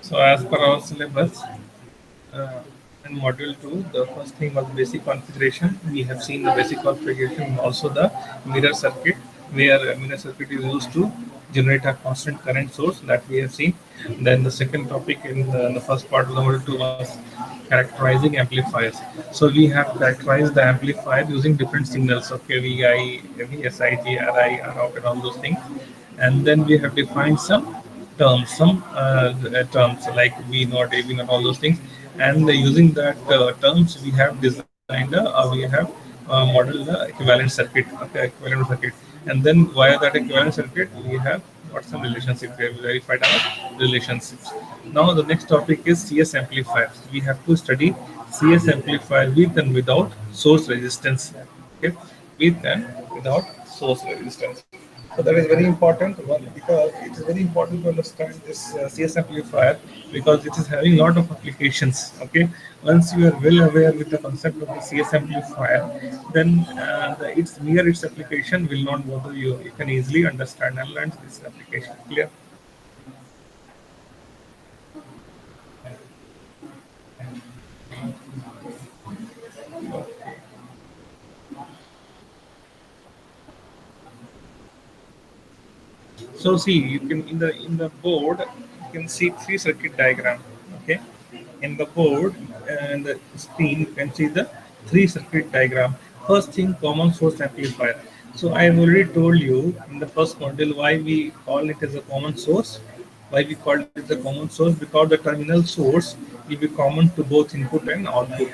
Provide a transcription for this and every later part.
So as per our syllabus, uh, in module 2, the first thing was basic configuration. We have seen the basic configuration and also the mirror circuit, where a mirror circuit is used to generate a constant current source that we have seen. Then the second topic in the first part of the module 2 was characterizing amplifiers. So we have characterized the amplifier using different signals, okay, VI, VSIG, RI, ROUT, and all those things. And then we have defined some terms like V naught, A V naught, all those things. And using that terms, we have designed we have modeled the equivalent circuit, okay, equivalent circuit. And then via that equivalent circuit, we have got some relationships. We have verified our relationships. Now the next topic is CS amplifiers. We have to study CS amplifier with and without source resistance. Okay, with and without source resistance. So that is very important one, because it is very important to understand this CS amplifier, because it is having a lot of applications. Okay, once you are well aware with the concept of the CS amplifier, then its application will not bother you. You can easily understand and learn this application. Clear? So see, you can in the board you can see three circuit diagram. Okay, in the board and the screen you can see the three circuit diagram. First thing, common source amplifier. So I have already told you in the first module why we call it as a common source. Why we call it a common source? Because the terminal source will be common to both input and output.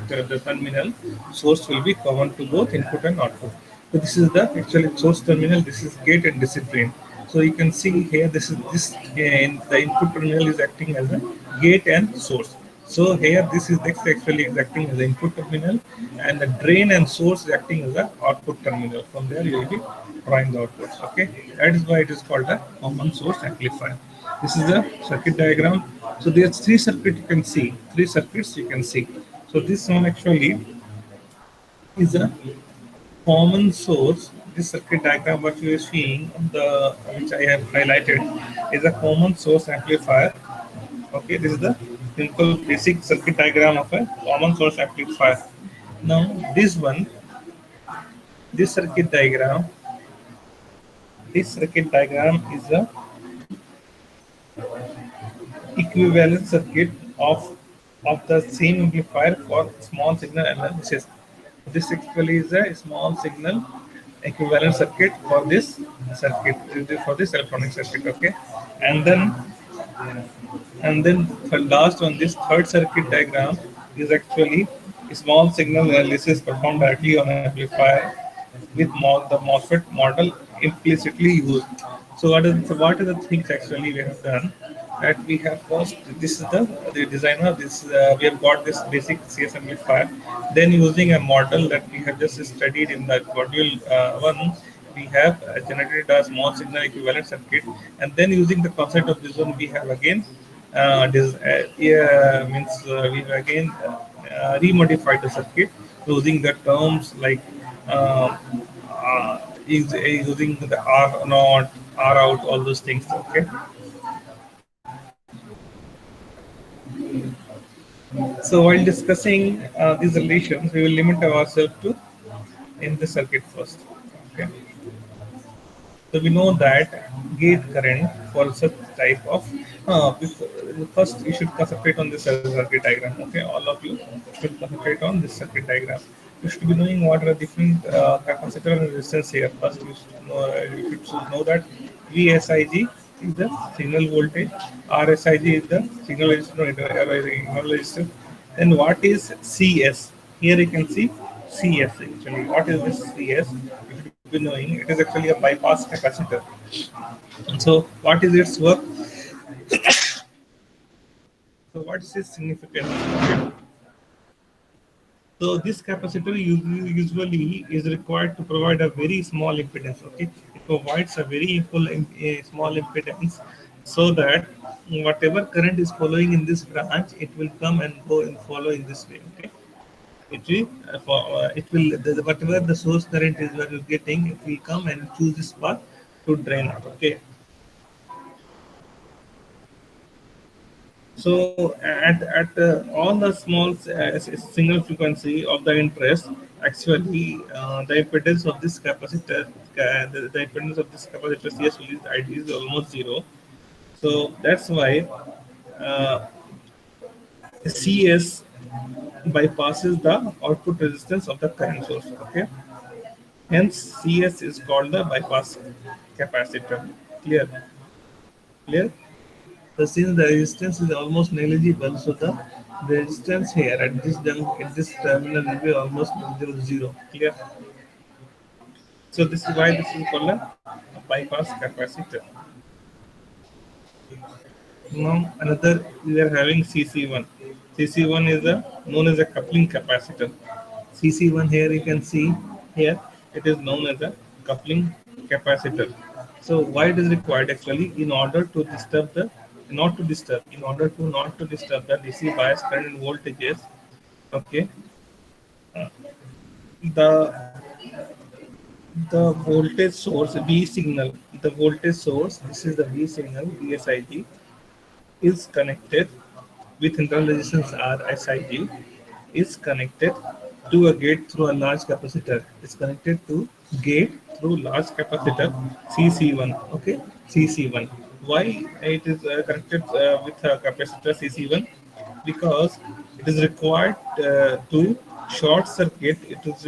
The terminal source will be common to both input and output. So this is the actual source terminal. This is gate and this is drain. So you can see here, the input terminal is acting as a gate and source. So here this actually is acting as the input terminal, and the drain and source is acting as the output terminal. From there you will be drawing the outputs. Okay, that is why it is called a common source amplifier. This is the circuit diagram. So there's three circuits you can see. Three circuits you can see. So this one actually is a common source. This circuit diagram what you are seeing on the which I have highlighted is a common source amplifier. Okay, this is the simple basic circuit diagram of a common source amplifier. Now this circuit diagram, is a equivalent circuit of the same amplifier for small signal analysis. This actually is a small signal equivalent circuit for this for this electronic circuit. Okay, and then the last one, this third circuit diagram is actually a small signal analysis performed directly on amplifier with the MOSFET model implicitly used. So what are the things actually we have done? That we have first, this is the designer. We have got this basic CS amplifier. Then using a model that we have just studied in the module one, we have generated a small signal equivalent circuit, and then using the concept of this one, we have again yeah, means we have again remodified the circuit using the terms like uh, using the R naught, R out, all those things. Okay. So while discussing these relations, we will limit ourselves to in the circuit first. Okay. So we know that gate current for such type of first you should concentrate on this circuit diagram. Okay, all of you should concentrate on this circuit diagram. You should be knowing what are the different capacitor and resistance here. First, you should know that VSIG is the signal voltage, RSIG is the signal resistance. Then what is CS? Here you can see CS actually. What is this CS? You should be knowing it is actually a bypass capacitor. So what is its work? So what is its significance? Okay. So this capacitor usually is required to provide a very small impedance. Okay, it provides a very small impedance, so that whatever current is following in this branch, it will come and go and follow in this way. Okay, whatever the source current is that you're getting, it will come and choose this path to drain out. Okay, So at all the small single frequency of the interest, actually the impedance of this capacitor, the impedance of this capacitor CS is almost zero. So that's why uh, CS bypasses the output resistance of the current source. Okay, hence CS is called the bypass capacitor. Clear? Clear? So since the resistance is almost negligible, so the resistance here at this terminal will be almost zero. Clear? So this is why this is called a bypass capacitor. Now another we are having CC1. CC1 is a known as a coupling capacitor. CC1 here you can see here it is known as a coupling capacitor. So why it is required actually in order to disturb the not to disturb in order to not to disturb the DC bias current and voltages. Okay, the the voltage source V signal, the voltage source, this is the V signal VSIG, is connected with internal resistance R SIG, is connected to a gate through a large capacitor. It's connected to gate through large capacitor CC1. Okay, CC1. Why it is connected with a capacitor CC1? Because it is required to short circuit. It is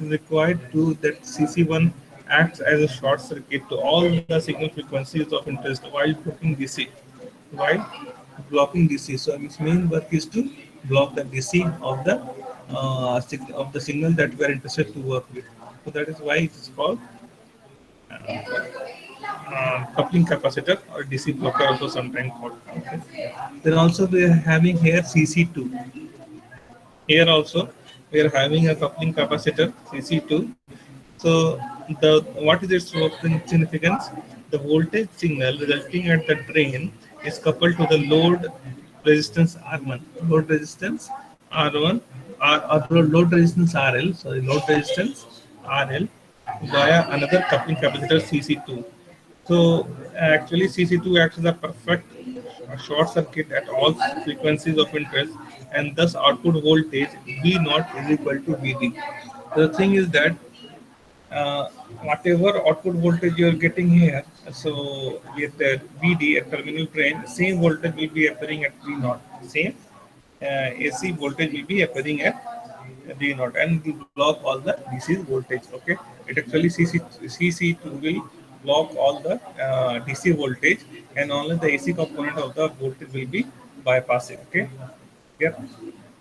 required to that CC1 acts as a short circuit to all the signal frequencies of interest while blocking DC. While blocking DC, so its main work is to block the DC of the of the signal that we are interested to work with. So that is why it is called coupling capacitor or DC blocker, also sometimes called. Okay. Then also we are having here CC2. Here also we are having a coupling capacitor CC2. So the what is its working significance? The voltage signal resulting at the drain is coupled to the load resistance R1. Load resistance R1 or load resistance RL. Sorry, load resistance RL via another coupling capacitor CC2. So actually CC2 acts as a perfect short circuit at all frequencies of interest, and thus output voltage V naught is equal to VD. The thing is that uh, whatever output voltage you are getting here, so with the VD at terminal drain, same voltage will be appearing at V naught. Same AC voltage will be appearing at V naught, and will block all the DC voltage. Okay, it actually CC2 will block all the DC voltage, and only the AC component of the voltage will be bypassing. Okay, yeah.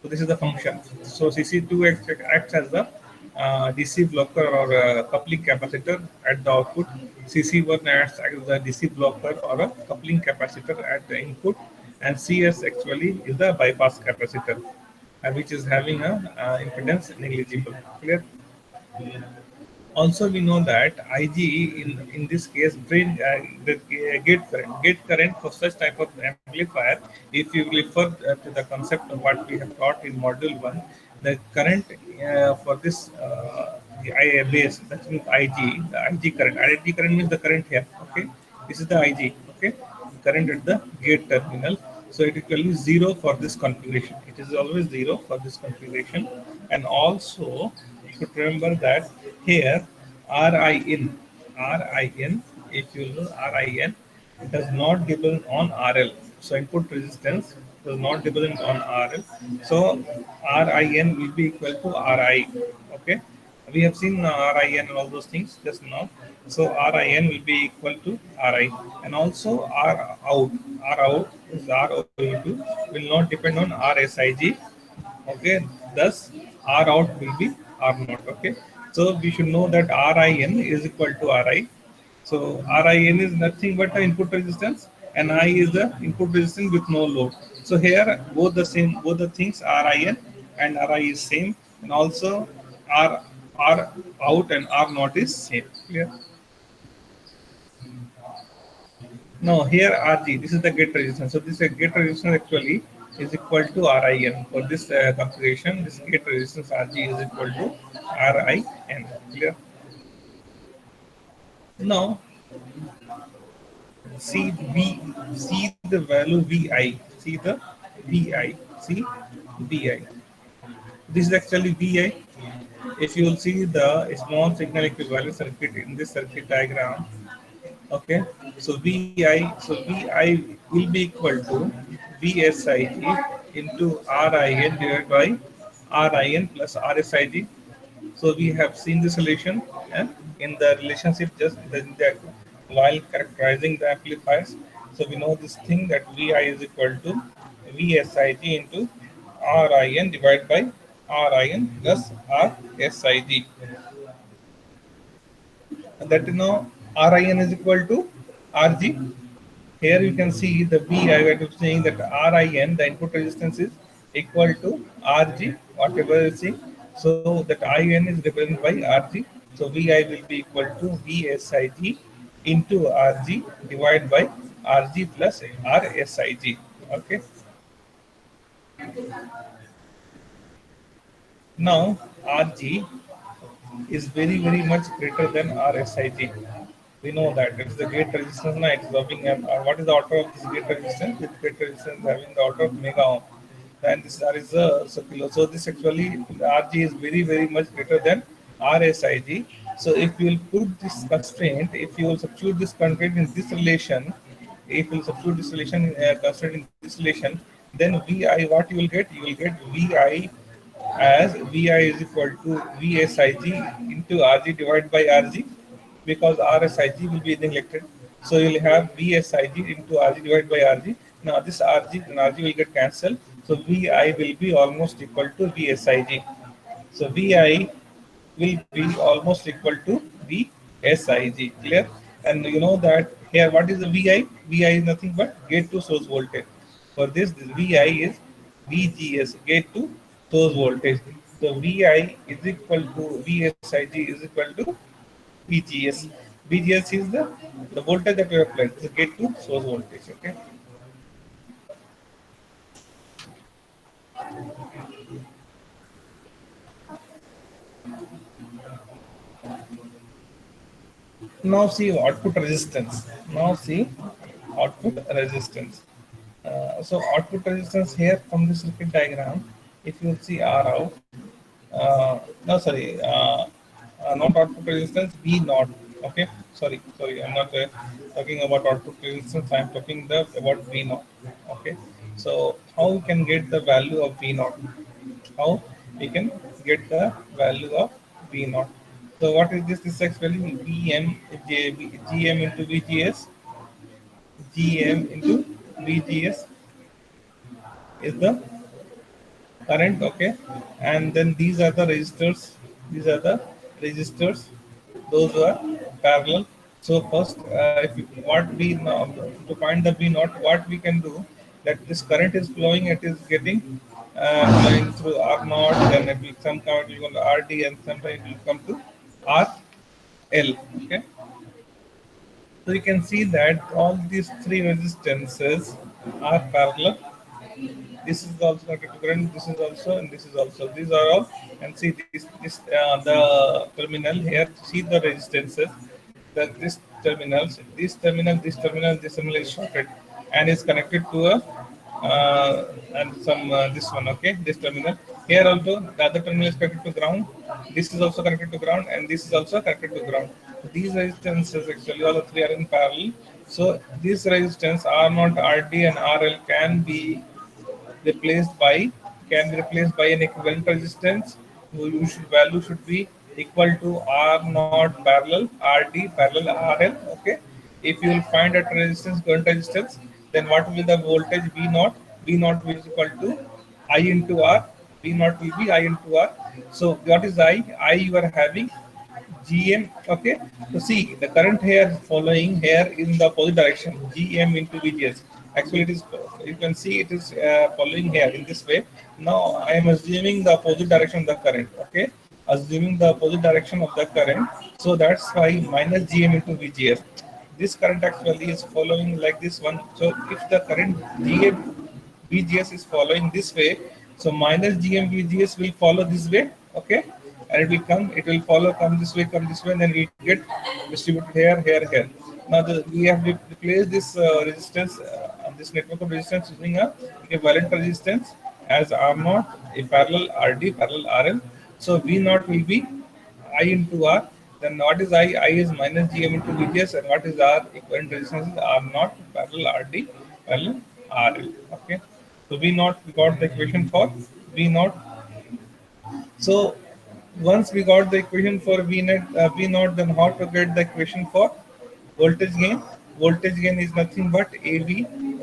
So this is the function. So CC2 acts as the DC blocker or coupling capacitor at the output. CC1 acts as the DC blocker or a coupling capacitor at the input, and CS actually is the bypass capacitor, which is having a impedance negligible. Clear? Also, we know that IG in this case drain the gate current for such type of amplifier. If you refer to the concept of what we have taught in module one, the current for this the I base, that means IG, the IG current. IG current means the current here. Okay, this is the IG. Okay, current at the gate terminal. So it is zero for this configuration. It is always zero for this configuration, and also you should remember that here RIN, if you know RIN, it does not depend on RL. So input resistance does not depend on RL. So RIN will be equal to RI. Okay. We have seen RIN and all those things just now. So RIN will be equal to RI. And also R out. R out is ROU2 will not depend on RSIG. Okay, thus R out will be R naught. Okay, so we should know that RIN is equal to RI. So RIN is nothing but the input resistance, and I is the input resistance with no load. So here both the same, both the things RIN and RI is same, and also R out and R naught is same. Clear? No, here RG, this is the gate resistance. So this gate resistance actually is equal to RIN. For this configuration, this gate resistance RG is equal to RIN. Clear? Now, see V, see the value VI. see the VI. See VI. This is actually VI. If you will see the small signal equivalent circuit in this circuit diagram, okay, so VI will be equal to VSIG into RIN divided by RIN plus RSIG. So we have seen this relation in the relationship just that while characterizing the amplifiers. So we know this thing that VI is equal to VSIG into RIN divided by RIN plus RSIG. And that RIN is equal to RG. Here you can see the VI, we are saying that RIN, the input resistance is equal to RG, whatever you see. So that IN is represented by RG. So VI will be equal to VSIG into RG divided by RG plus RSIG. Okay. Now RG is very much greater than RSIG. We know that it's the gate resistance now it's dropping. And what is the order of this gate resistance? This gate resistance having the order of mega ohm, and this R is so kilo. So this actually RG is very much greater than RSIG. So if you will put this constraint, if you will substitute this constraint in this relation, if you will substitute this relation constraint in this relation, then VI, what you will get? You will get VI as VI is equal to VSIG into RG divided by RG, because RSIG will be neglected. So you will have VSIG into RG divided by RG. Now this RG and RG will get cancelled. So VI will be almost equal to VSIG. So VI will be almost equal to VSIG. Clear? And you know that here what is the VI? VI is nothing but gate to source voltage. For this VI is VGS, gate to source voltage. So VI is equal to VSIG is equal to VGS. VGS is the voltage that we have applied, the gate to source voltage. Okay. Now see output resistance. Now see output resistance. So output resistance here from the circuit diagram, if you see R out, no sorry, not output resistance, V naught. Okay, sorry, I'm not talking about output resistance. I'm talking about V naught. Okay, so how we can get the value of V naught? How we can get the value of V naught? So what is this? This is actually GM into VGS. GM into VGS is the current, okay, and then these are the resistors. These are the resistors. Those who are parallel. So first, if you, what we now to find the V naught, what we can do that this current is flowing. It is getting flowing through R naught. Then it will some current will go to RD, and sometimes it will come to RL. Okay. So you can see that all these three resistances are parallel. This is also connected to current. This is also, and this is also. These are all. And see this the terminal here. See the resistances. That this terminal is shorted and is connected to a and some this one. Okay, this terminal here also the other terminal is connected to ground. This is also connected to ground, and this is also connected to ground. These resistances actually all the three are in parallel. So these resistance R naught, RD, and RL replaced by replaced by an equivalent resistance. Value should be equal to R naught parallel RD parallel RL. Okay. If you will find that resistance, current resistance, then what will be the voltage V naught? V naught will be equal to I into R. V naught will be I into R. So what is I? I you are having GM. Okay. So see the current here following here in the opposite direction. GM into VGS. Actually, it is. You can see it is following here in this way. Now I am assuming the opposite direction of the current. Okay. Assuming the opposite direction of the current. So that's why minus GM into VGS. This current actually is following like this one. So if the current GM VGS is following this way, so minus GM VGS will follow this way. Okay, and it will follow, come this way, and then we get distributed here. Now we have replaced this resistance, this network of resistance using a equivalent resistance as R naught, a parallel RD, parallel RL. So V naught will be I into R. Then what is I? I is minus GM into VGS, and what is R? Equivalent resistance is R naught parallel RD parallel RL. Okay. So V naught, we got the equation for V naught. So once we got the equation for V naught, then how to get the equation for voltage gain? Voltage gain is nothing but AV.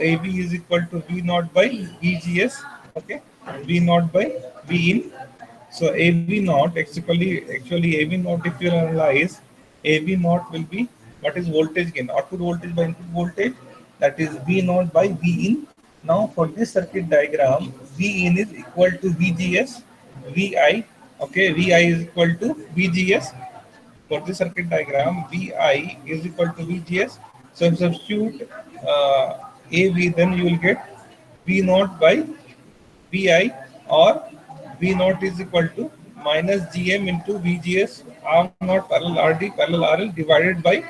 AV is equal to V naught by VGS. Okay, V naught by V in. So AV naught actually AV naught, if you analyze, AV naught will be what is voltage gain? Output voltage by input voltage, that is V naught by V in. Now for this circuit diagram, V in is equal to VGS, VI. Okay, VI is equal to VGS. For the circuit diagram, VI is equal to VGS. So if you substitute AV, then you will get V naught by VI, or V naught is equal to minus GM into VGS R naught parallel RD parallel RL divided by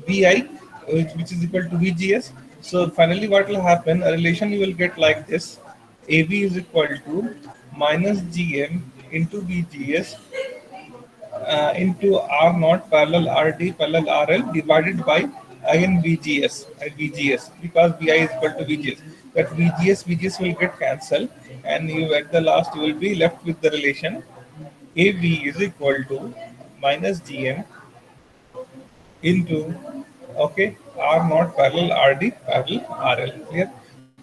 VI, which is equal to VGS. So finally, what will happen? A relation you will get like this: AV is equal to minus GM into VGS into R naught parallel RD parallel RL divided by again VGS, because VI is equal to VGS. But VGS will get cancelled, and you at the last you will be left with the relation AV is equal to minus GM into, okay, R naught parallel RD parallel RL. Clear?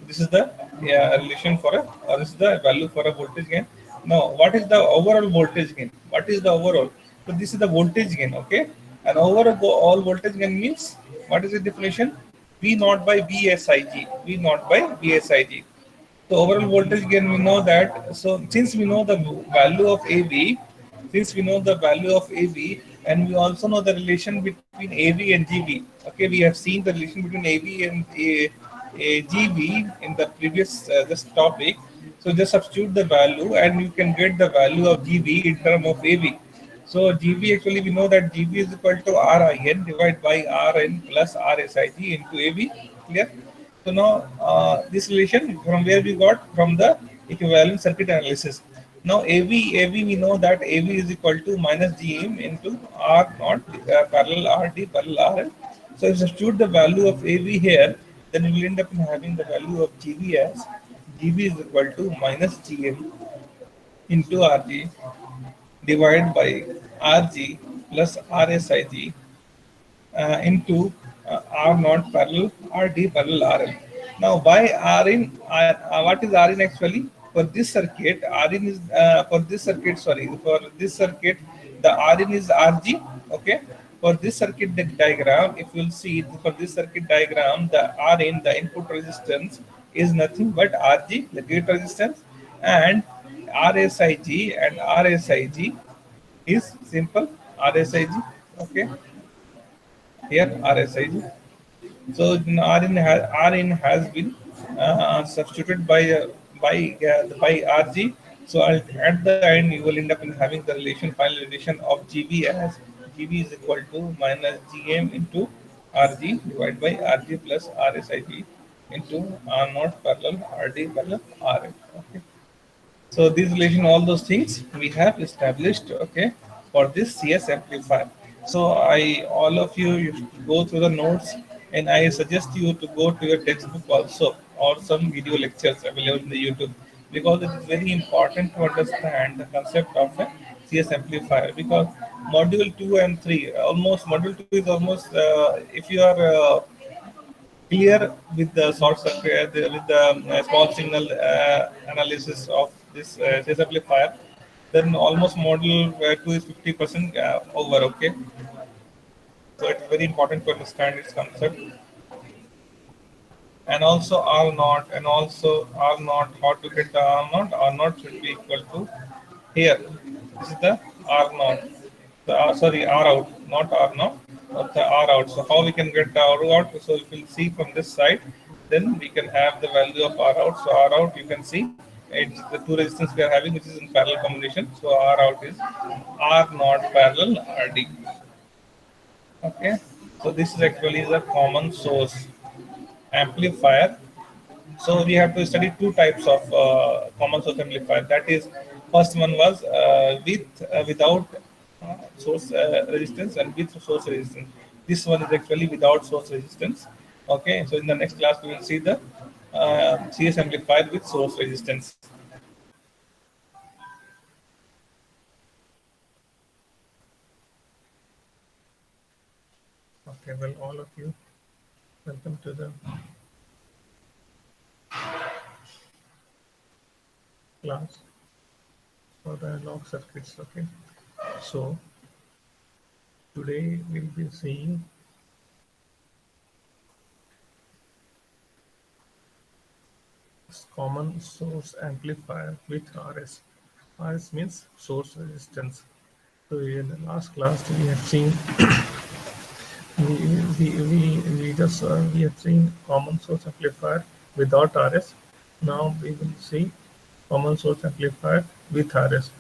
This is the relation for a, or this is the value for a voltage gain. Now, what is the overall voltage gain? What is the overall? So this is the voltage gain, okay? And overall all voltage gain means, what is the definition? V naught by VSIG. V naught by VSIG. So overall voltage gain, we know that. So since we know the value of AV, since we know the value of AV, and we also know the relation between AV and GB. Okay, we have seen the relation between AV and GB in the previous this topic. So just substitute the value, and you can get the value of GB in terms of AV. So GB, actually we know that GB is equal to RIN divided by RN plus RSIG into AV. Clear? So now this relation from where we got? From the equivalent circuit analysis. Now AV we know that AV is equal to minus GM into R naught parallel RD parallel RL. So if you substitute the value of AV here, then we will end up having the value of GB as GB is equal to minus GM into RG divided by RG plus RSIG into R naught parallel RD parallel RL. Now, why Rin? What is Rin actually? For this circuit, Rin is for this circuit. Sorry, for this circuit, the Rin is RG. Okay. For this circuit diagram, if you'll see for this circuit diagram, the Rin, the input resistance, is nothing but RG, the gate resistance, and RSIG is simple RSIG. Okay, here RSIG. So RN has been substituted by RG. So at the end you will end up in having the final relation of GB as GB is equal to minus GM into RG divided by RG plus RSIG into R naught parallel RD parallel RL. Okay. So these relation, all those things we have established, okay, for this CS amplifier. So all of you should go through the notes, and I suggest you to go to your textbook also, or some video lectures available in the YouTube, because it is very important to understand the concept of a CS amplifier. Because module 2 and 3, almost module 2 is almost, if you are clear with the short circuit, with the small signal analysis of this phase amplifier, then almost model 2 is 50% over. Okay, so it's very important to understand its concept. And also R naught, and also R naught, how to get the R naught? R naught should be equal to here. This is the R naught. Sorry, R out, not R naught, but the R out. So how we can get the R out? So if we see from this side, then we can have the value of R out. So R out, you can see it's the two resistance we are having, which is in parallel combination. So R out is R naught parallel RD. Okay. So this is actually the common source. amplifier. So we have to study two types of common source amplifier. That is, first one was without source resistance and with source resistance. This one is actually without source resistance. Okay, so in the next class we will see the CS amplifier with source resistance. Okay, well, all of you, welcome to the class for the analog circuits. Okay, so today we'll be seeing common source amplifier with RS. RS means source resistance. So in the last class we have seen we have seen common source amplifier without RS. Now we will see common source amplifier with RS.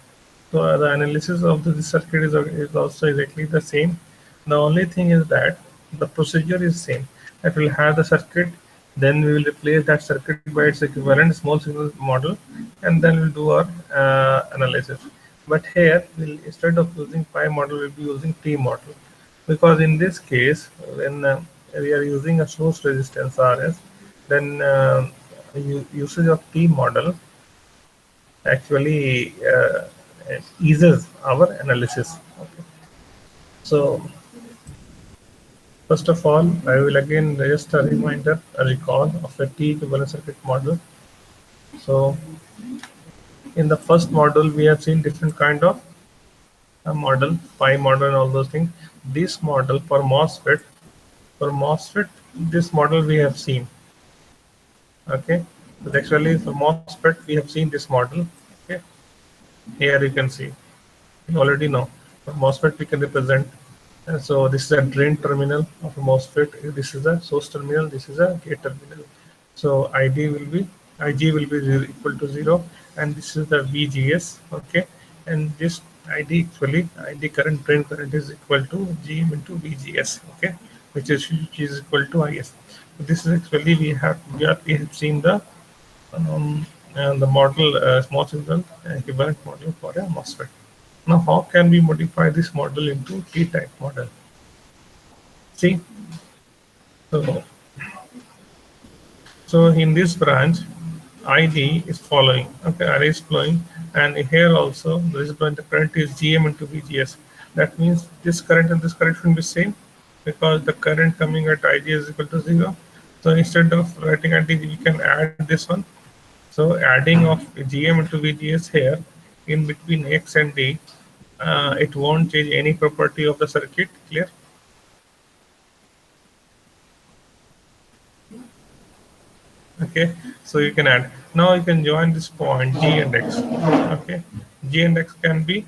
So the analysis of this circuit is also exactly the same. The only thing is that the procedure is same. That will have the circuit, then we will replace that circuit by its equivalent small signal model, and then we'll do our analysis. But here, we'll, instead of using pi model, we'll be using T model, because in this case, when we are using a source resistance RS, then usage of T model actually eases our analysis. Okay. So first of all, I will again just a reminder, a recall of the T equivalent circuit model. So in the first model, we have seen different kind of model, pi model and all those things. This model for MOSFET, this model we have seen. Okay, so actually for MOSFET we have seen this model. Okay, here you can see. You already know. For MOSFET we can represent. So this is a drain terminal of a MOSFET. This is a source terminal. This is a gate terminal. So IG will be equal to 0, and this is the VGS. Okay, and this ID current drain current is equal to GM into VGS. Okay, which is equal to IS. So this is actually we have seen the model small signal equivalent model for a MOSFET. Now, how can we modify this model into T-type model? See, so, so in this branch, ID is following. Okay, array is flowing, and here also this branch the current is GM into VGS. That means this current and this current should be same, because the current coming at IG is equal to 0. So instead of writing ID, we can add this one. So adding of GM into VGS here in between X and D, it won't change any property of the circuit. Clear? Okay, so you can add. Now you can join this point G and X. Okay, G and X can be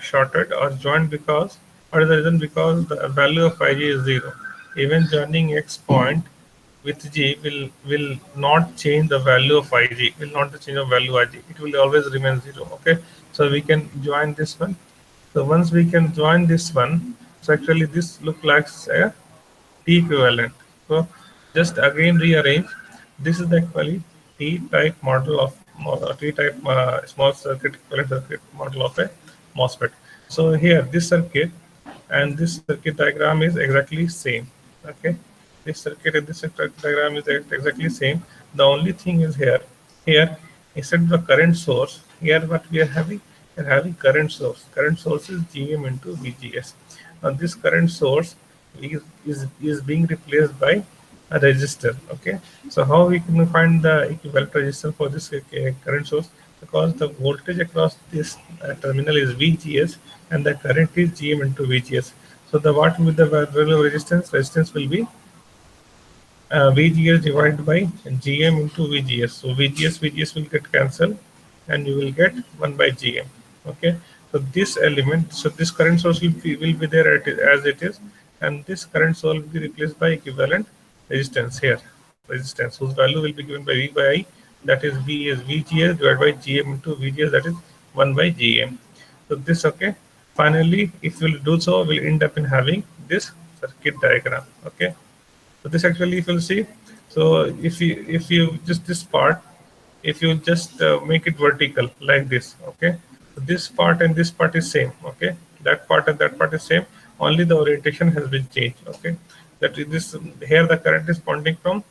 shorted or joined, because what is the reason? Because the value of IG is 0. Even joining X point with G will not change the value of IG, will not change the value of IG. It will always remain 0. Okay, so we can join this one. So once we can join this one, so actually this look like a T equivalent. So just again rearrange. This is the actually T-type model of T-type small circuit equivalent circuit model of a MOSFET. So here this circuit and this circuit diagram is exactly same. Okay, this circuit and this circuit diagram is exactly same. The only thing is here instead of the current source, here what we are having, we are having current source. Current source is GM into VGS. Now this current source is being replaced by a resistor. Okay, so how we can find the equivalent resistor for this current source? Because the voltage across this terminal is VGS and the current is GM into VGS. So the what with the value of resistance? Resistance will be VGS divided by GM into VGS. So VGS will get cancelled, and you will get 1 by GM. Okay. So this element, so this current source will be there as it is, and this current source will be replaced by equivalent resistance here. Resistance whose value will be given by V by I, that is V is VGS divided by GM into VGS, that is 1 by GM. So this, okay. Finally, if we'll do so, we'll end up in having this circuit diagram. Okay, so this actually, if you'll see, so if you just this part, if you just make it vertical like this, okay, so this part and this part is same, okay, that part and that part is same, only the orientation has been changed, okay, that is this, here the current is pointing from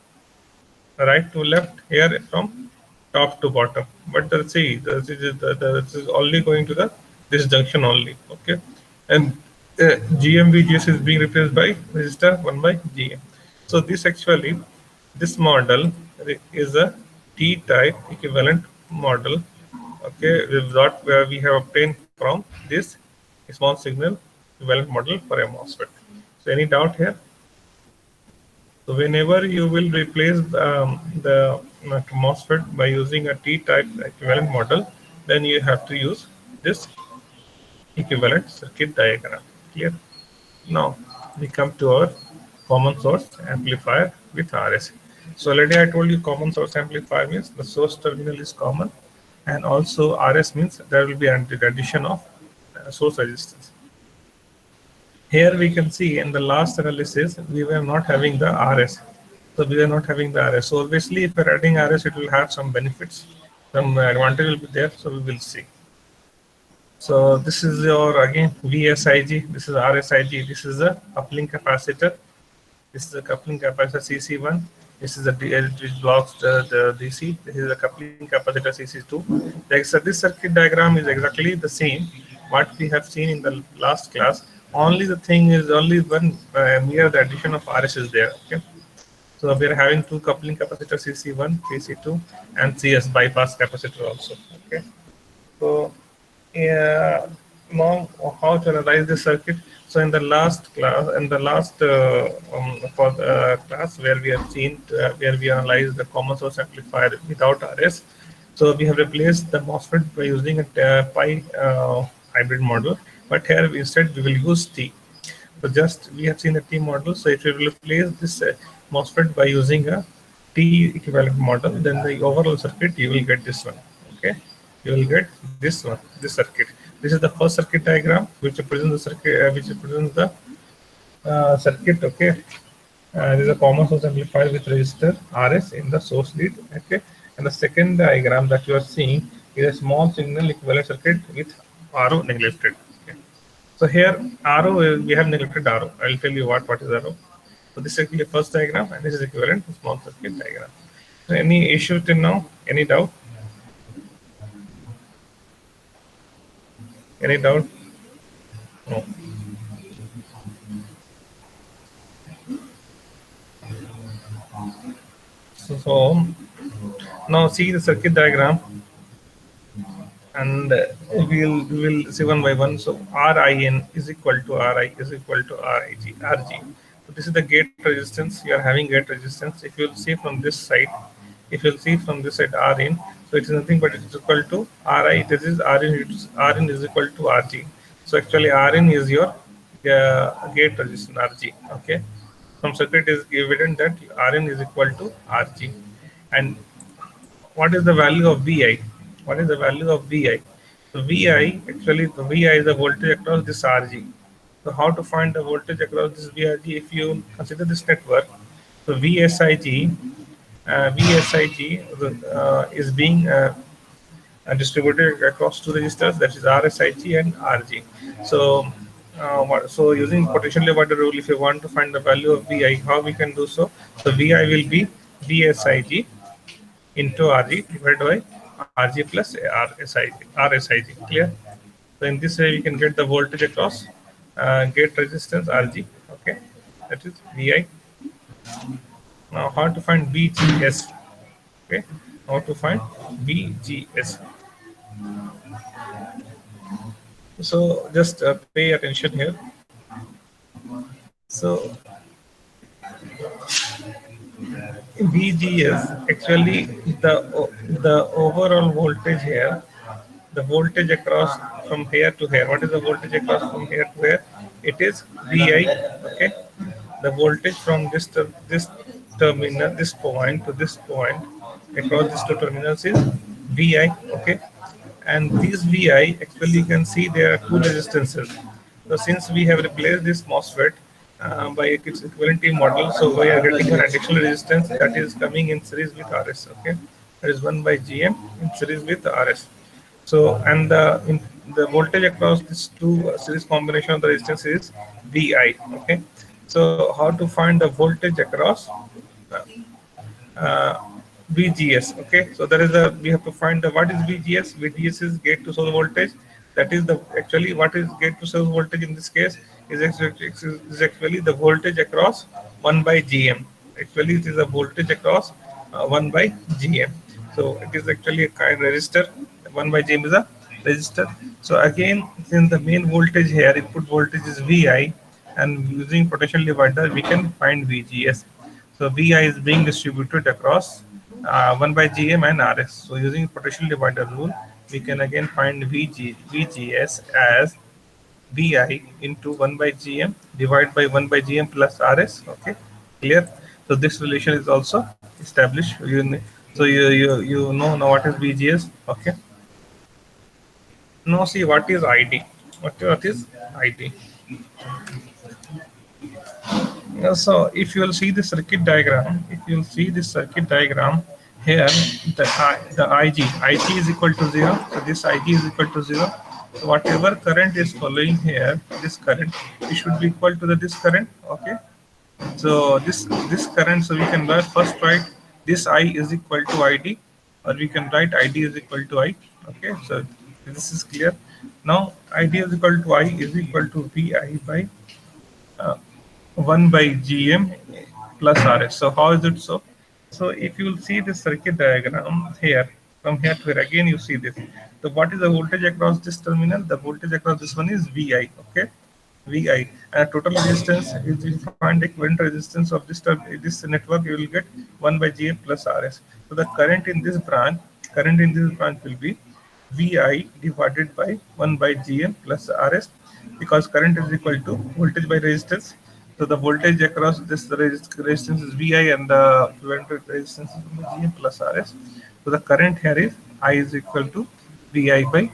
right to left, here from top to bottom, but see this is only going to the this junction only, okay, and GMVGS is being replaced by resistor 1 by GM. So this actually, this model is a T-type equivalent model, okay, with what we have obtained from this small signal equivalent model for a MOSFET. So any doubt here? So whenever you will replace the MOSFET by using a T-type equivalent model, then you have to use this equivalent circuit diagram. Clear? Now we come to our common source amplifier with RS. So already I told you common source amplifier means the source terminal is common, and also RS means there will be an addition of source resistance. Here we can see in the last analysis, we were not having the RS. So we are not having the RS. So obviously, if we're adding RS, it will have some benefits, some advantage will be there. So we will see. So this is your again VSIG. This is RSIG. This is the coupling capacitor. This is the coupling capacitor CC1. This is the which blocks the DC. This is the coupling capacitor CC2. So this circuit diagram is exactly the same what we have seen in the last class. Only the thing is only one mere the addition of RS is there. Okay. So we are having two coupling capacitor CC1, CC2, and CS bypass capacitor also. Okay. So now how to analyze the circuit? So in the last class, in the last for the class where we have seen where we analyzed the common source amplifier without RS. So we have replaced the MOSFET by using a pi hybrid model, but here instead we will use T. So just we have seen the T model. So if we will replace this MOSFET by using a T equivalent model, then the overall circuit you will get this one. Okay, you will get this one, this circuit. This is the first circuit diagram which represents the circuit, which represents the circuit. Okay, this is a common source amplifier with resistor RS in the source lead. Okay, and the second diagram that you are seeing is a small signal equivalent circuit with RO neglected. Okay. So here RO, we have neglected RO. I will tell you what is RO. So this is actually the first diagram, and this is equivalent small circuit diagram. So any issue till now? Any doubt? Any doubt? No. So now see the circuit diagram, and we will see one by one. So RIN is equal to RI is equal to RG. So this is the gate resistance. You are having gate resistance. If you will see from this side, if you will see from this side RIN, so it is nothing but it is equal to RI. This is RIN is equal to RG. So actually RIN is your gate resistance RG. Okay. From circuit is evident that RN is equal to RG. And what is the value of VI? What is the value of VI? So VI, actually the VI is the voltage across this RG. So how to find the voltage across this VRG? If you consider this network, so VSIG is being distributed across two resistors, that is RSIG and RG. So so using potential divider rule, if you want to find the value of VI, how we can do so? So VI will be VSIG into RG divided by RG plus RSIG. Clear? So in this way we can get the voltage across gate resistance RG. Okay, that is VI. Now how to find VGS? Okay, how to find VGS? So just pay attention here. So VGS, actually the overall voltage here, the voltage across from here to here. What is the voltage across from here to here? It is VI. Okay, the voltage from this terminal, this point to this point across these two terminals is VI. Okay, and these VI, actually you can see there are two resistances. So since we have replaced this MOSFET by its equivalency model. So we are getting an additional resistance that is coming in series with RS. Okay, that is 1 by GM in series with RS. So and the voltage across these two series combination of the resistance is VI. Okay, so how to find the voltage across uh, uh, VGS. Okay, so there is a we have to find the what is VGS. VGS is gate to source voltage. That is the actually what is gate to source voltage in this case is actually the voltage across 1 by GM. Actually, it is a voltage across 1 by GM. So it is actually a kind resistor. 1 by GM is a resistor. So again, since the main voltage here, input voltage is VI, and using potential divider, we can find VGS. So VI is being distributed across 1 by GM and RS. So using potential divider rule, we can again find VGS as VI into 1 by GM divided by 1 by GM plus RS. Okay, clear? So this relation is also established. So you know now what is VGS. Okay. Now see what is ID. What is ID? So if you will see the circuit diagram, if you will see this circuit diagram here, the IG is equal to 0. So this IG is equal to 0. So whatever current is following here, this current, it should be equal to this current. Okay. So this current, so we can first write this I is equal to ID, or we can write ID is equal to I. Okay. So this is clear. Now ID is equal to I is equal to VI by uh, 1 by GM plus RS. So how is it so? So if you will see the circuit diagram here, from here to here, again you see this. So what is the voltage across this terminal? The voltage across this one is VI. Okay, VI, and total resistance is, if you find equivalent resistance of this network, you will get 1 by GM plus RS. So the current in this branch will be VI divided by 1 by GM plus RS, because current is equal to voltage by resistance. So the voltage across this resistance is VI, and the equivalent resistance is 1 by GM plus RS. So the current here is I is equal to VI by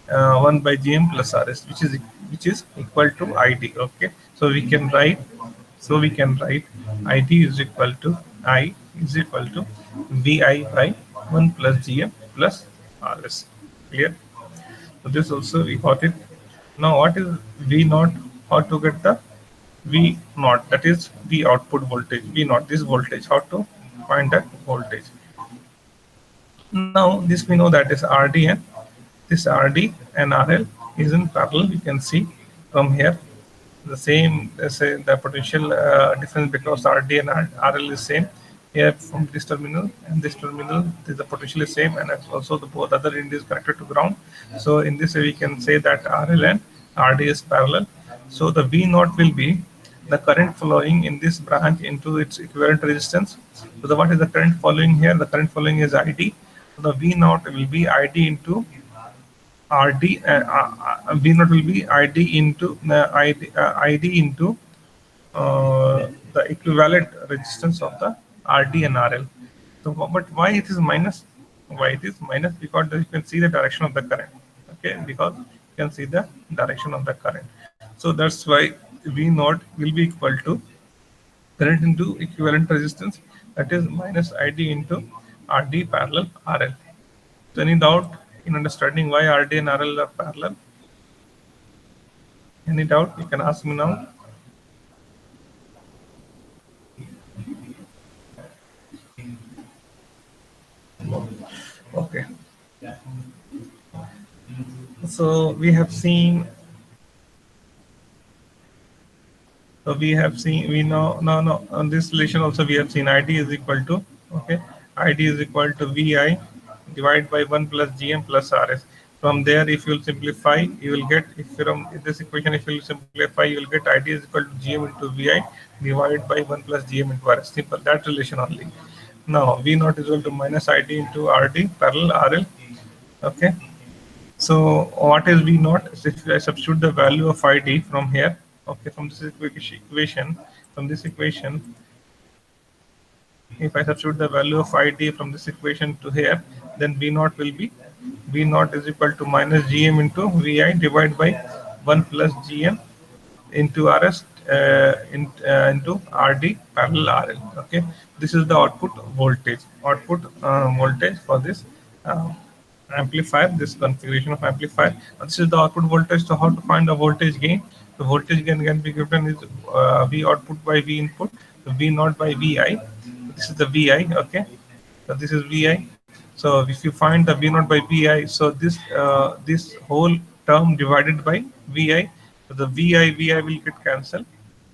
1 by GM plus RS, which is equal to ID. Okay, so we can write ID is equal to I is equal to VI by 1 plus GM plus RS. Clear? So this also we got it. Now what is V naught? How to get the V naught? That is the output voltage. V naught, this voltage. How to find that voltage? Now this we know that is RD, and this RD and RL is in parallel. You can see from here the same, say the potential difference because RD and RL is same. Here from this terminal and this terminal, the potential is same, and also the both other end is connected to ground. So in this way we can say that RL and RD is parallel. So the V naught will be the current flowing in this branch into its equivalent resistance. So what is the current following here? The current following is ID. So the V naught will be ID into RD. V naught will be ID into ID into the equivalent resistance of the RD and RL. So, but why it is minus? Why it is minus? Because you can see the direction of the current. Okay, because you can see the direction of the current. So that's why V naught will be equal to current into equivalent resistance, that is minus ID into RD parallel RL. So any doubt in understanding why RD and RL are parallel? Any doubt? You can ask me now. Okay. So we have seen. So we know, no, on this relation also we have seen ID is equal to, okay, ID is equal to VI divided by 1 plus GM plus RS. From there, if you will simplify, you will get, if from this equation, if you will simplify, you will get ID is equal to GM into VI divided by 1 plus GM into RS. Simple, that relation only. Now, V naught is equal to minus ID into RD parallel RL. Okay. So what is V naught? So if I substitute the value of ID from here, okay, from this equation, if I substitute the value of ID from this equation to here, then V naught will be, V naught is equal to minus GM into VI divided by 1 plus GM into RS into RD parallel RL. Okay, this is the output voltage. Output voltage for this uh, amplifier. This configuration of amplifier. This is the output voltage. So how to find the voltage gain? The voltage gain can be given is V output by V input. So V naught by VI. This is the VI. Okay, so this is VI. So if you find the V naught by VI, so this whole term divided by VI, so the VI will get cancelled,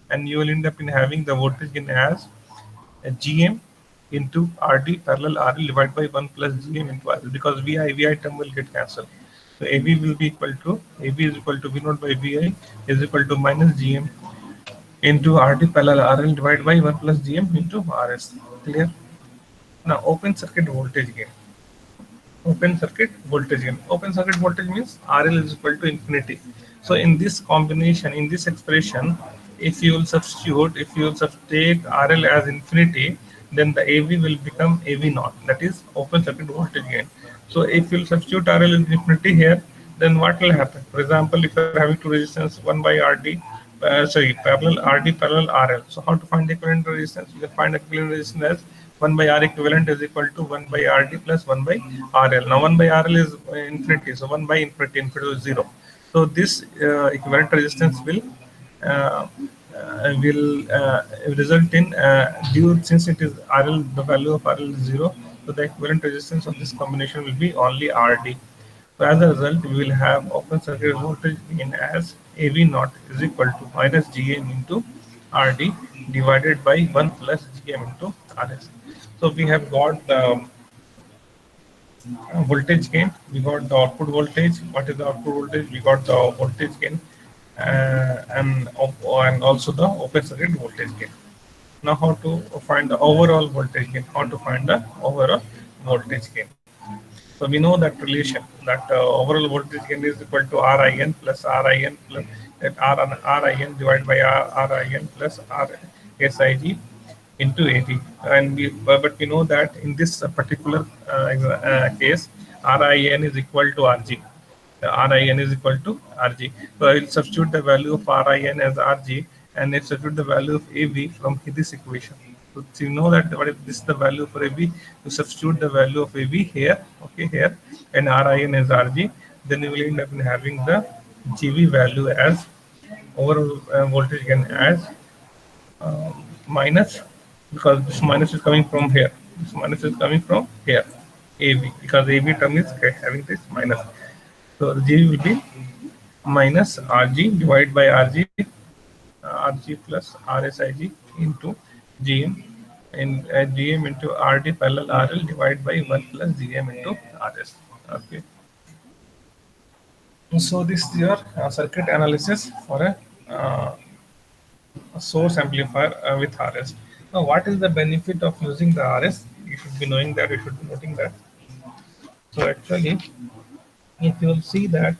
and you will end up in having the voltage gain as GM into RD parallel RL divided by 1 plus GM into RL, because VI term will get cancelled. So AV will be equal to AV is equal to V naught by VI is equal to minus GM into RD parallel RL divided by 1 plus GM into RS. Clear? Now open circuit voltage gain. Open circuit voltage gain. Open circuit voltage means RL is equal to infinity. So in this combination, in this expression, if you will substitute RL as infinity, then the AV will become AV naught. That is open circuit voltage gain. So if you will substitute RL as infinity here, then what will happen? For example, if you are having two resistance, 1 by RD, parallel RD parallel RL. So how to find the equivalent resistance? You can find equivalent resistance as 1 by R equivalent is equal to 1 by RD plus 1 by RL. Now 1 by RL is infinity, so 1 by infinity is 0. So this equivalent resistance uh, result in due, since it is RL, the value of RL is 0, so the equivalent resistance of this combination will be only RD. So as a result, we will have open circuit voltage gain as AV naught is equal to minus GM into RD divided by 1 plus GM into RS. So we have got the voltage gain, we got the output voltage. What is the output voltage? We got the voltage gain and also the open circuit voltage gain. Now how to find the overall voltage gain? How to find the overall voltage gain? So we know that relation, that overall voltage gain is equal to RIN plus RIN plus RIN divided by RIN plus RSIG into AD. And but we know that in this particular case, RIN is equal to RG. RIN is equal to RG. So I will substitute the value of RIN as RG and then substitute the value of AV from this equation. So you know that what is this the value for AV? You substitute the value of AV here, okay, here, and RIN as RG. Then you will end up in having the GV value as overall voltage gain as minus, because this minus is coming from here. This minus is coming from here, AV, because AV term is having this minus. So the GV will be minus RG divided by RG plus RSIG into GM, and GM into RD parallel RL divided by 1 plus GM into RS. Okay. So this is your circuit analysis for a source amplifier with RS. Now, what is the benefit of using the RS? You should be knowing that. You should be noting that. So actually, if you will see that,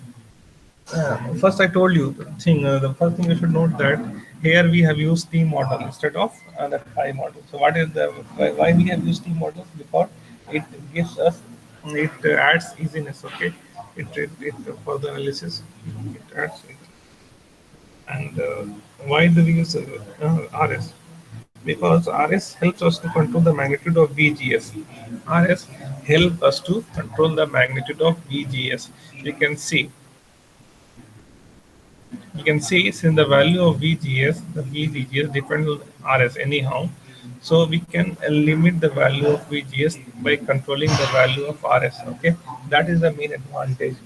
first I told you the first thing you should note that here we have used T model instead of the pi model. So what is the why we have used T model? Because it gives us, it adds easiness. Okay, it for the analysis it adds. And why do we use RS? Because RS helps us to control the magnitude of VGS. RS help us to control the magnitude of VGS. You can see since the value of the VGS depends on RS anyhow, so we can limit the value of VGS by controlling the value of RS. Okay, that is the main advantage.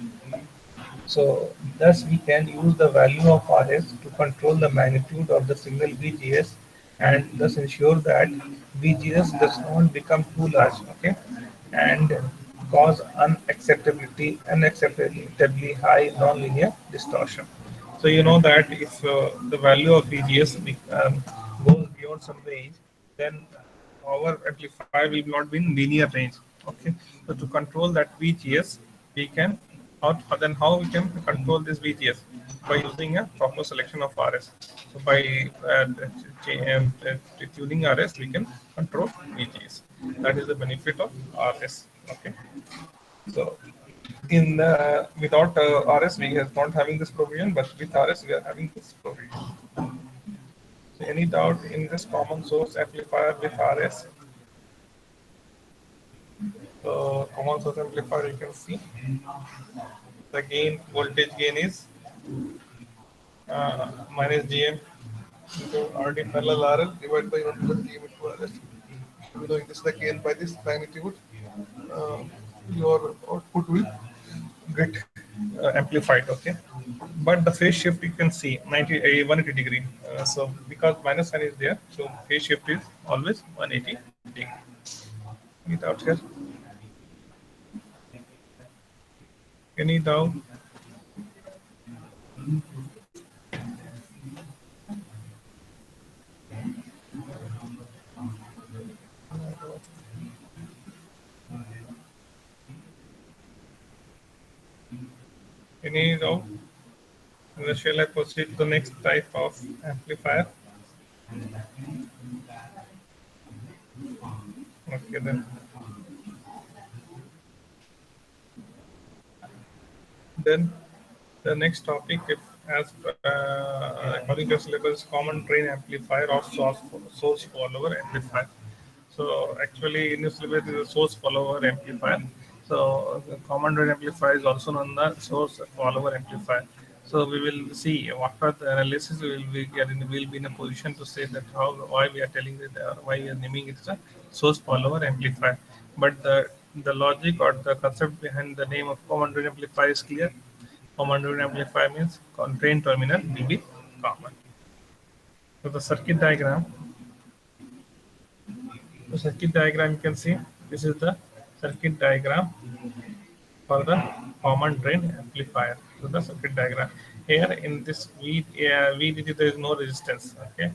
So thus we can use the value of RS to control the magnitude of the signal VGS, and thus ensure that VGS does not become too large, okay, and cause unacceptably high nonlinear distortion. So you know that if the value of VGS goes beyond some range, then our amplifier will not be in linear range. Okay, so to control that VGS, we can how we can control this VGS by using a proper selection of RS. So by tuning RS, we can control VGS. That is the benefit of RS. Okay, so in without RS, we are not having this provision, but with RS, we are having this provision. Any doubt in this common source amplifier with RS? So common source amplifier, you can see the gain, voltage gain is minus GM into RD parallel RL divided by 1 plus GM into RS. Knowing this the gain by this magnitude, uh, your output will get amplified. Okay, but the phase shift you can see 180 degree. So because minus sign is there, so phase shift is always 180 degree. It out here. Any doubt? Any doubt? Shall I proceed to the next type of amplifier? Okay then. Then the next topic, if as according to syllabus, common drain amplifier or source follower amplifier. So actually, in this syllabus is a source follower amplifier. So the common drain amplifier is also known as source follower amplifier. So we will see after the analysis we will be in a position to say that how why we are telling that why we are naming it as a source follower amplifier. But the logic or the concept behind the name of common drain amplifier is clear. Common drain amplifier means drain terminal will be common. So the circuit diagram you can see, this is the circuit diagram for the common drain amplifier. So the circuit diagram here in this VDD there is no resistance. Okay,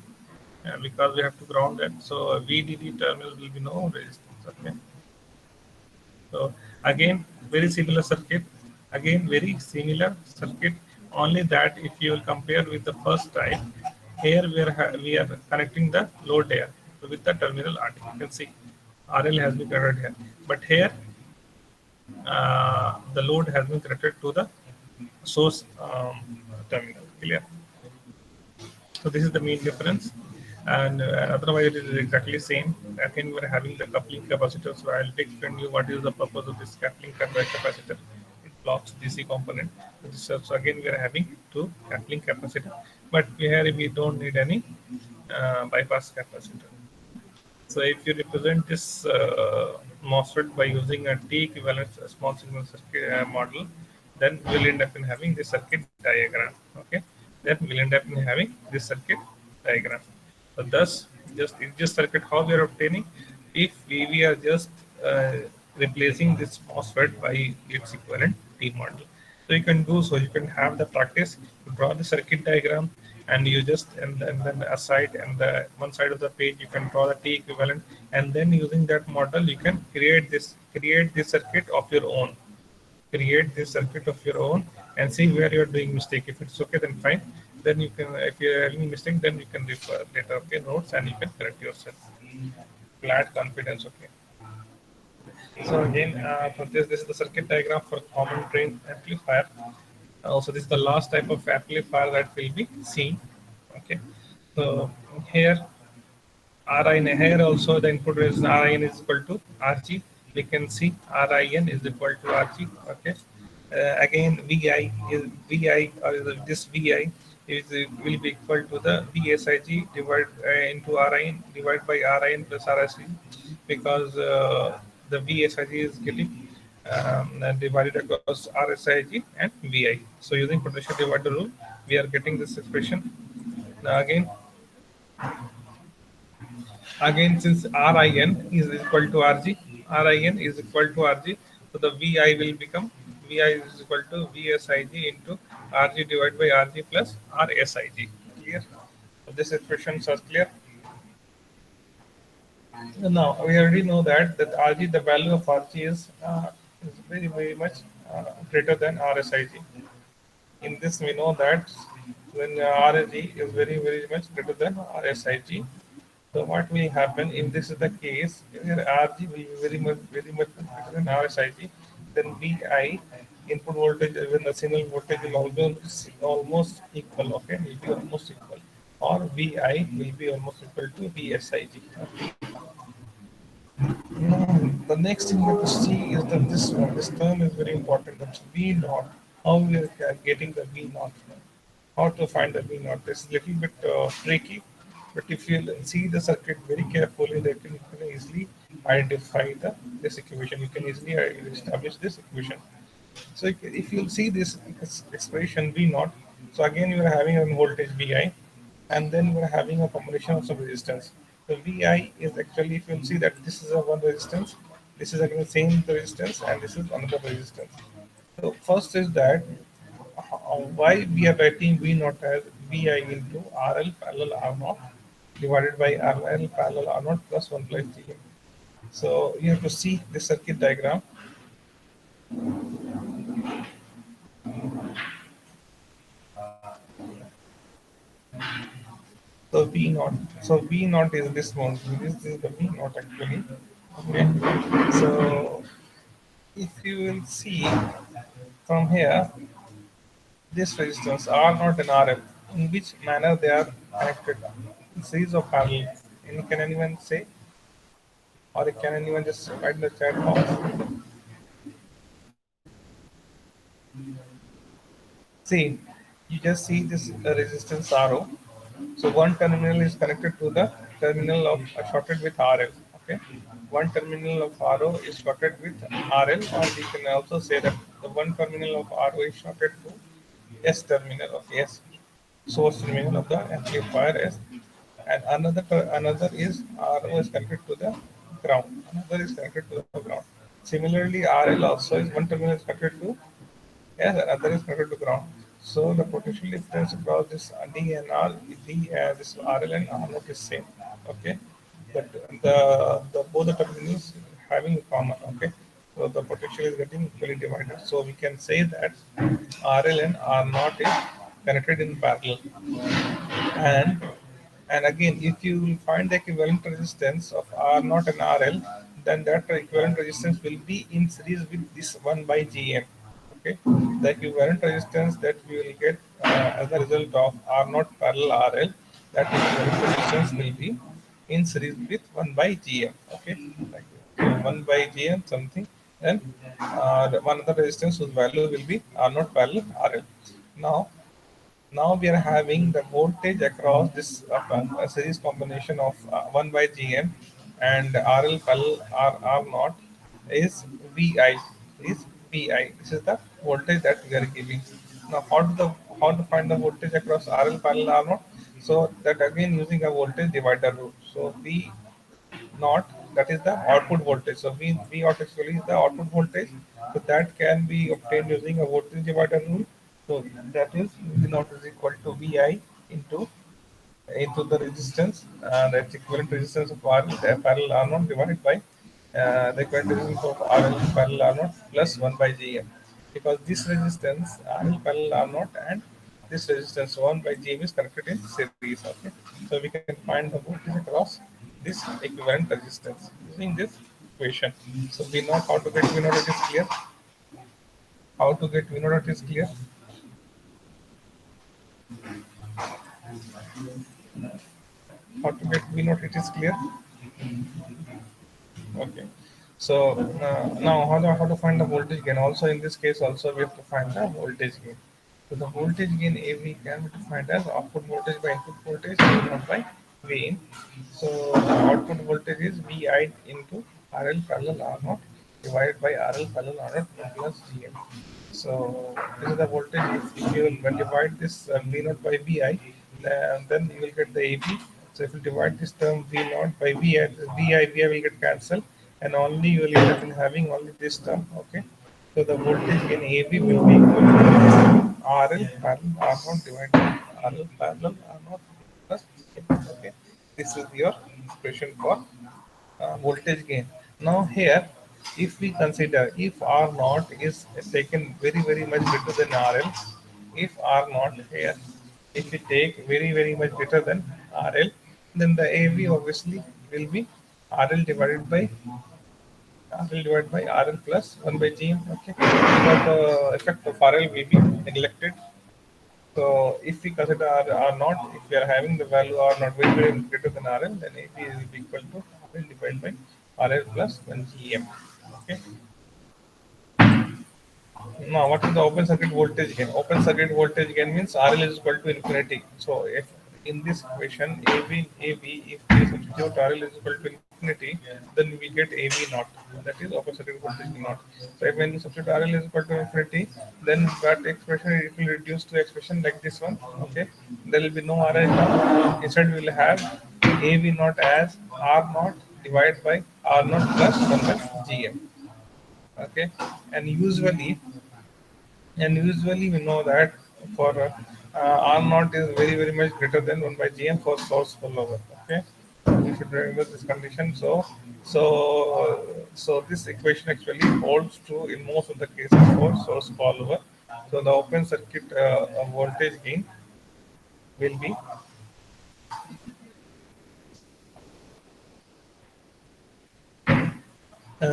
because we have to ground it. So VDD terminal will be no resistance. Okay. So again, very similar circuit. Again, very similar circuit. Only that if you will compare with the first type, here we are connecting the load here with the terminal RD. You can see RL has been connected here, but here the load has been connected to the source terminal. Clear? So this is the main difference, and otherwise it is exactly same. Again, we're having the coupling capacitor. So I'll explain you what is the purpose of this coupling capacitor. It blocks DC component. So again, we are having two coupling capacitor, but here we don't need any bypass capacitor. So if you represent this MOSFET by using a T equivalent small signal circuit model, then we'll end up in having this circuit diagram. Okay, then we'll end up in having this circuit diagram. So thus, just in this circuit, how we are obtaining? If we are just replacing this MOSFET by its equivalent T model. So you can do so. You can have the practice, you draw the circuit diagram, and you just and then aside and the one side of the page you can draw the T equivalent, and then using that model you can create this circuit of your own. Create this circuit of your own and see where you are doing mistake. If it's okay, then fine. Then you can, if you are having mistake, then you can refer later, okay, notes, and you can correct yourself. Flat confidence, okay. So again, for this is the circuit diagram for common drain amplifier. Also, this is the last type of amplifier that will be seen. Okay, so here RIN, here also the input resistance RIN is equal to RG. We can see RIN is equal to RG. Okay, again VI or this VI is will be equal to the VSIG divided into RIN divided by RIN plus RSG, because the VSIG is getting divided across RSIG and VI. So using potential divider rule, we are getting this expression. Now again since RIN is equal to RG, RIN is equal to RG, so the VI will become VI is equal to VSIG into RG divided by RG plus RSIG. Clear? So this expression is clear. Now we already know that RG, the value of RG is very much greater than RSIG. In this we know that when RSG is very much greater than RSIG, so what will happen if this is the case? Where RG will be very much greater than RSIG, then VI input voltage, even the signal voltage will almost equal. Okay, will be almost equal. or VI will be almost equal to VSIG. Now, the next thing we have to see is that this one, this term is very important. That's V naught. How we are getting the V naught? How to find the V naught? This is a little bit tricky, but if you see the circuit very carefully, then you can easily identify this equation. You can easily establish this equation. So if you see this expression V naught, so again you are having a voltage VI, and then we are having a combination of some resistance. The VI is actually, if you see that this is a one resistance, this is again the same resistance, and this is another resistance. So first is that why we are writing V naught as VI into RL parallel R naught divided by RL parallel R naught plus 1 plus GM. So you have to see the circuit diagram. So V naught. So V naught is this one. This is the V naught actually. Okay. So if you will see from here, this resistance R naught and RF, in which manner they are connected in series of parallel. And can anyone say, or can anyone just write in the chat box? See, you just see this resistance RO. So one terminal is connected to the terminal of shorted with RL. Okay, one terminal of RO is shorted with RL, or we can also say that the one terminal of RO is shorted to S terminal of S, source terminal of the amplifier S, and another is RO is connected to the ground. Another is connected to the ground. Similarly, RL also is one terminal is connected to yes, another is connected to ground. So the potential difference across this D and R, this RL and R naught is same. Okay, but the both the terminals having common. Okay, so the potential is getting equally divided. So we can say that RL and R naught is connected in parallel, and again, if you will find the equivalent resistance of R naught and RL, then that equivalent resistance will be in series with this 1 by GM. Okay, the equivalent resistance that we will get as a result of R naught parallel RL, that equivalent resistance will be in series with 1 by GM. Okay, like so 1 by GM something, and one other resistance whose value will be R naught parallel RL. Now we are having the voltage across this series combination of 1 by Gm and RL parallel R naught is VI is VI. This is the voltage that we are giving. Now how to find the voltage across RL parallel R naught? So that again using a voltage divider rule. So V naught, that is the output voltage. So V naught actually is the output voltage. So that can be obtained using a voltage divider rule. So that is V naught is equal to VI into the resistance, that's equivalent resistance of R parallel R naught divided by the equivalent resistance of RL parallel R naught plus 1 by GM. Because this resistance RL parallel R naught and this resistance 1 by GM is connected in series. Okay, so we can find the voltage across this equivalent resistance using this equation. So we know how to get V naught. It is clear. How to get V naught? It is clear. How to get V naught? It is clear. Okay. So how to find the voltage gain? Also in this case, also we have to find the voltage gain. So the voltage gain AV can be defined as output voltage by input voltage divided by Vin. So the output voltage is VI into RL parallel R naught divided by RL parallel R naught plus GM. So this is the voltage. If you will divide this V naught by VI, then you will get the AV. So if you divide this term V naught by VI, this VI will get cancelled, and only you will end up in having only this term. Okay. So the voltage in AV will be equal to RL parallel R naught divided by RL parallel R naught plus GM. Okay. This is your expression for voltage gain. Now here, if we consider if R naught is taken very much greater than RL, if R naught here, if we take very much greater than RL, then the AV obviously will be RL divided by RL plus 1 by GM. Okay, because the effect of RL will be neglected. So if we consider R naught, if we are having the value R not very greater than RL, then AB is equal to RL divided by RL plus 1 GM. Okay. Now, what is the open circuit voltage gain? Open circuit voltage gain means RL is equal to infinity. So, if in this equation AB, if we substitute RL is equal to infinity, then we get AB naught. That is open circuit voltage naught. So, when you substitute RL is equal to infinity, then that expression it will reduce to expression like this one. Okay, there will be no RL now. Instead, we will have AB naught as R naught divided by R naught plus 1 by GM. Okay, and usually we know that for R naught is very much greater than 1 by Gm for source follower. Okay, we should remember this condition. So this equation actually holds true in most of the cases for source follower. So the open circuit voltage gain will be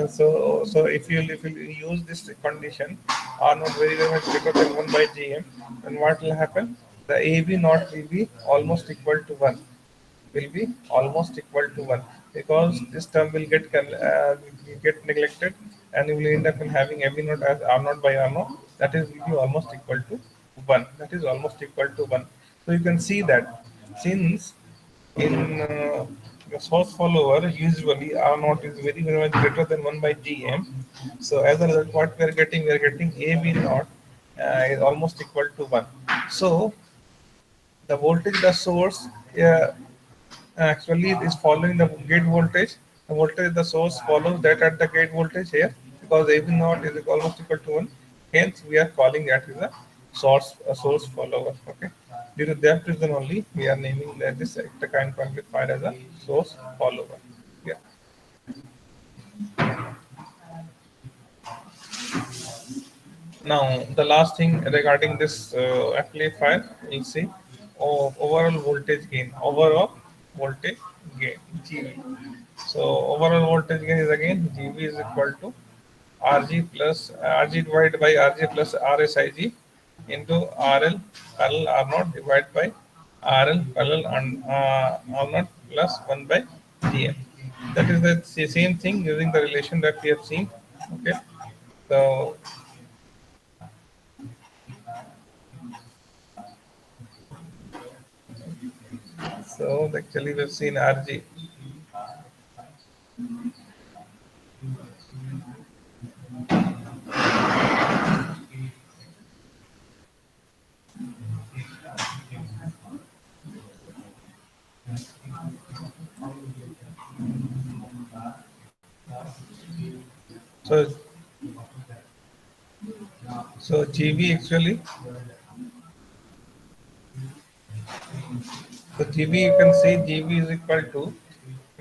so if you use this condition R not very much greater than 1 by Gm, then what will happen? The AB naught will be almost equal to 1. Will be almost equal to 1 because this term will get neglected and you will end up in having AB naught as R naught by R naught. That is will be almost equal to 1. That is almost equal to 1. So you can see that since in the source follower, usually R naught is very much greater than 1 by Gm. So as a result, what we are getting AB naught is almost equal to 1. So the voltage the source actually is following the gate voltage. The voltage the source follows that at the gate voltage here because AB naught is almost equal to 1. Hence, we are calling that is a source follower. Okay. Due to that reason only, we are naming that this kind amplifier as a source follower. Yeah. Now, the last thing regarding this amplifier, we'll see overall voltage gain. Overall voltage gain (GV). So, overall voltage gain is again GV is equal to RG plus RG divided by RG plus RSIG into RL parallel R naught divided by RL parallel R naught plus 1 by GM. That is the same thing using the relation that we have seen. Okay. So actually we've seen RG. So GB actually, so GB you can say GB is equal to,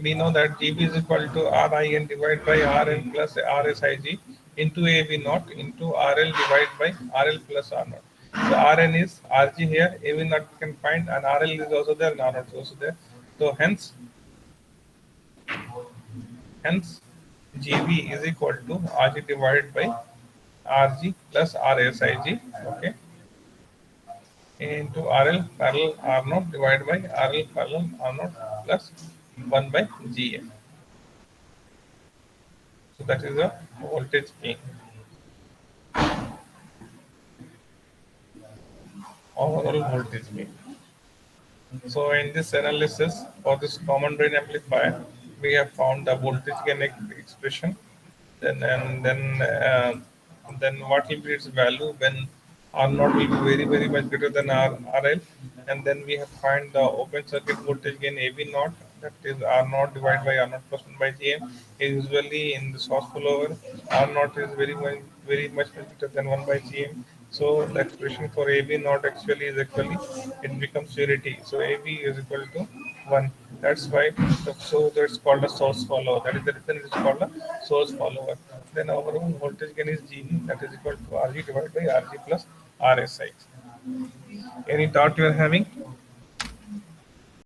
we know that GB is equal to RIN divided by RN plus RSIG into AB naught into RL divided by RL plus R naught. So RN is RG here, AB naught you can find, and RL is also there, and R naught is also there. So hence GB is equal to RG divided by RG plus RSIG. Okay, into RL parallel R naught divided by RL parallel R naught plus 1 by GM. So that is the voltage gain. Overall voltage gain. So in this analysis for this common drain amplifier, we have found the voltage gain expression. Then what will be its value when R naught will be very much greater than RL, and then we have find the open circuit voltage gain AB naught, that is R naught divided by R naught plus 1 by Gm. Usually in the source follower, R naught is very much greater than 1 by Gm. So the expression for AB naught actually it becomes unity. So AB is equal to 1. That's why so that's called a source follower. That is the reason it is called a source follower. Then our own voltage gain is GB, that is equal to RG divided by RG plus RSI. Any thought you are having?